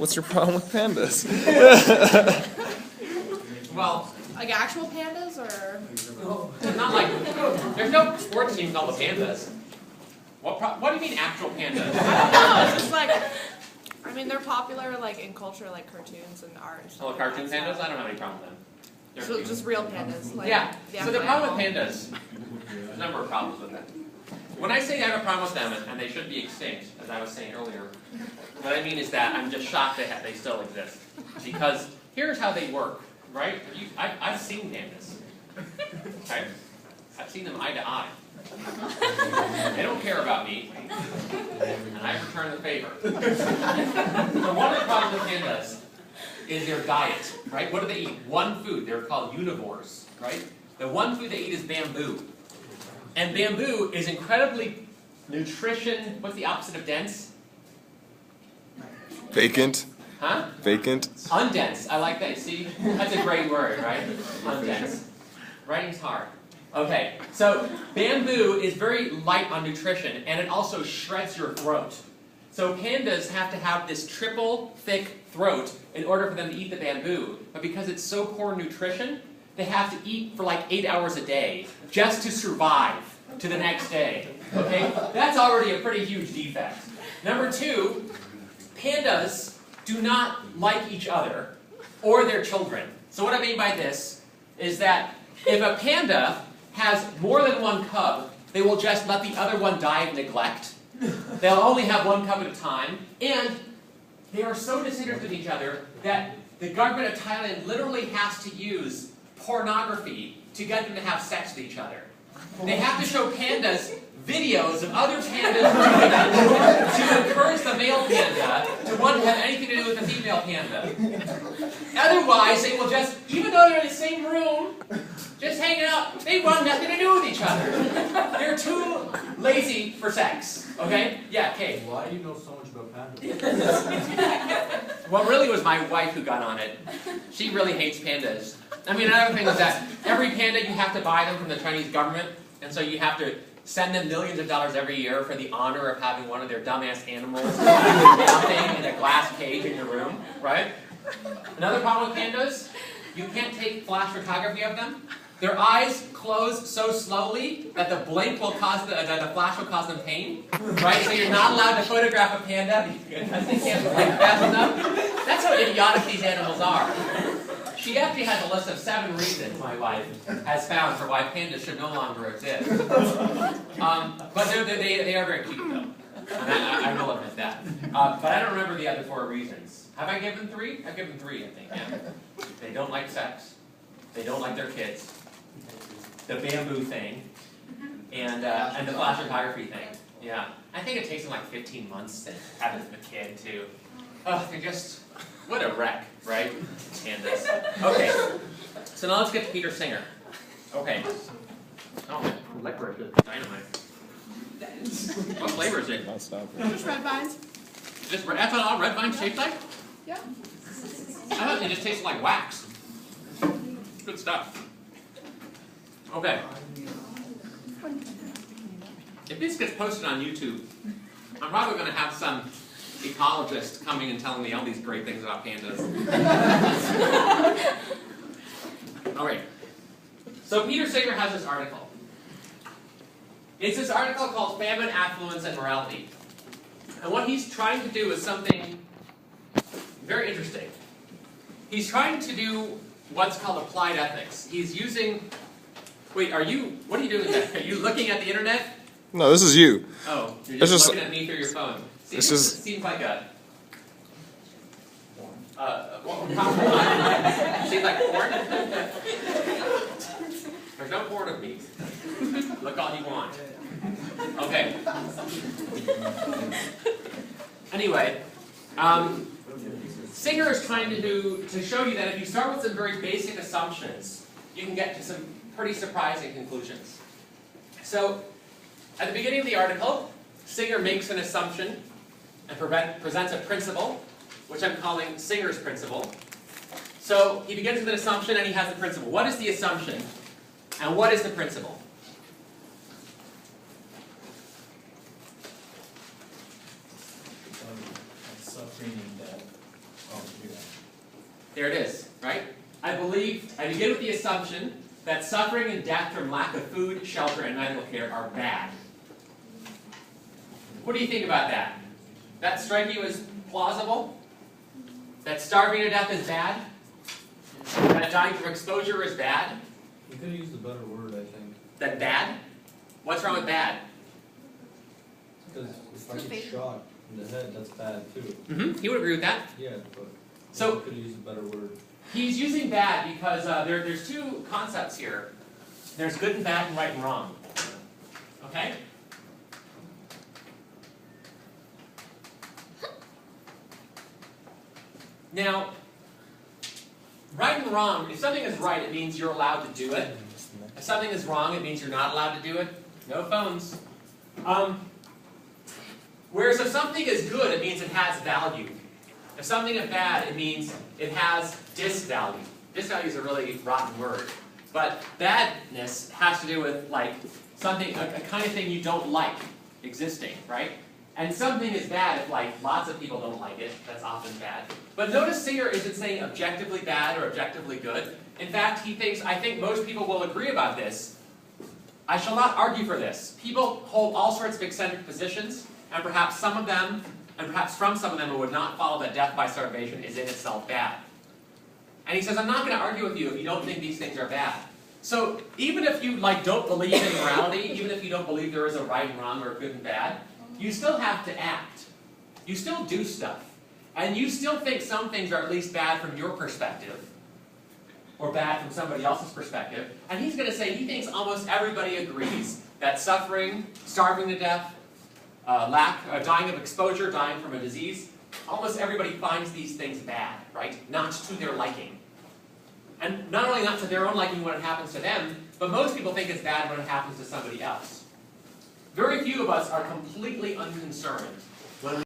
What's your problem with pandas? Well, Like actual pandas, or? not like, there's no sports team called the Pandas. What do you mean actual pandas? No, it's just like, I mean, they're popular like in culture, like cartoons and art and stuff. Oh, like cartoon that, pandas? so. I don't have any problem with them. They're So cute. just real pandas. Like, Yeah, so the problem with animal. pandas, there's a number of problems with them. When I say I have a problem with them, and they should be extinct, as I was saying earlier, what I mean is that I'm just shocked that they still exist. Because here's how they work, right? I've seen pandas. Okay? I've seen them eye to eye. They don't care about me, and I return the favor. So one of the problems with pandas is their diet, right? What do they eat? One food. They're called univores, right? The one food they eat is bamboo. And bamboo is incredibly nutrition, what's the opposite of dense? Vacant. Huh? Vacant. Undense. I like that. See? That's a great word, right? Undense. Writing's hard. Okay, so bamboo is very light on nutrition, and it also shreds your throat. So pandas have to have this triple thick throat in order for them to eat the bamboo. But because it's so poor nutrition, they have to eat for like 8 hours a day just to survive to the next day. Okay? That's already a pretty huge defect. Number two, pandas do not like each other or their children. So what I mean by this is that if a panda has more than one cub, they will just let the other one die of neglect. They'll only have one cub at a time, and they are so disinterested in each other that the government of Thailand literally has to use pornography to get them to have sex with each other. They have to show pandas videos of other pandas doing it to encourage the male panda to want to have anything to do with the female panda. Otherwise, they will just, even though they're in the same room, just hanging out, they want nothing to do with each other. They're too lazy for sex. Okay? Yeah, Kate. Why do you know so much about pandas? Well, really, it was my wife who got on it. She really hates pandas. I mean, another thing is that every panda, you have to buy them from the Chinese government, and so you have to send them millions of dollars every year for the honor of having one of their dumbass animals napping in a glass cage in your room, right? Another problem with pandas, you can't take flash photography of them. Their eyes close so slowly that the blink will cause the flash will cause them pain, right? So you're not allowed to photograph a panda because they can't blink fast enough. That's how idiotic these animals are. She actually has a list of 7 reasons my wife has found for why pandas should no longer exist. But they are very cute, though. And I will admit that. But I don't remember the other 4 reasons. Have I given 3? I've given 3, I think, yeah. They don't like sex. They don't like their kids. The bamboo thing. And the flash photography thing. Yeah. I think it takes them like 15 months to have a kid, too. Oh, they're just... What a wreck, right? Pandas. Okay, so now let's get to Peter Singer. Okay. Oh, licorice is dynamite. What flavor is it? Don't stop. Just red vines. Just that's what all red vines taste like? Yeah. I thought they just tasted like wax. Good stuff. Okay. If this gets posted on YouTube, I'm probably going to have some ecologist coming and telling me all these great things about pandas. All right. So Peter Singer has this article. It's this article called Famine, Affluence, and Morality. And what he's trying to do is something very interesting. He's trying to do what's called applied ethics. He's using... Wait, what are you doing there? Are you looking at the internet? No, this is you. Oh, you're It's just just- looking at me through your phone. See, This this is- seems like a... seems like porn? There's no porn of me. Look all you want. Okay. Anyway, Singer is trying to show you that if you start with some very basic assumptions, you can get to some pretty surprising conclusions. So, at the beginning of the article, Singer makes an assumption and presents a principle, which I'm calling Singer's principle. So, he begins with an assumption and he has a principle. What is the assumption? And what is the principle? Suffering and death. There it is, right? I begin with the assumption that suffering and death from lack of food, shelter, and medical care are bad. What do you think about that? That strike you as plausible? That starving to death is bad? That dying from exposure is bad? You could have used a better word, I think. That bad? What's wrong with bad? Because if I get shot in the head, that's bad too. He would agree with that. Yeah, but So you could have used a better word. he's using bad because there's two concepts here. There's good and bad and right and wrong. Okay? Now, right and wrong, if something is right, it means you're allowed to do it. If something is wrong, it means you're not allowed to do it. No phones. Whereas if something is good, it means it has value. If something is bad, it means it has disvalue. Disvalue is a really rotten word. But badness has to do with like something, a kind of thing you don't like existing, right? And something is bad if like lots of people don't like it. That's often bad. But notice Singer isn't saying objectively bad or objectively good. In fact, he thinks, I think most people will agree about this. I shall not argue for this. People hold all sorts of eccentric positions, and perhaps some of them, and perhaps from some of them, it would not follow that death by starvation is in itself bad. And he says, I'm not going to argue with you if you don't think these things are bad. So even if you like don't believe in morality, even if you don't believe there is a right and wrong or a good and bad, you still have to act. You still do stuff. And you still think some things are at least bad from your perspective, or bad from somebody else's perspective. And he's going to say he thinks almost everybody agrees that suffering, starving to death, dying of exposure, dying from a disease, almost everybody finds these things bad, right? Not to their liking. And not only not to their own liking when it happens to them, but most people think it's bad when it happens to somebody else. Very few of us are completely unconcerned when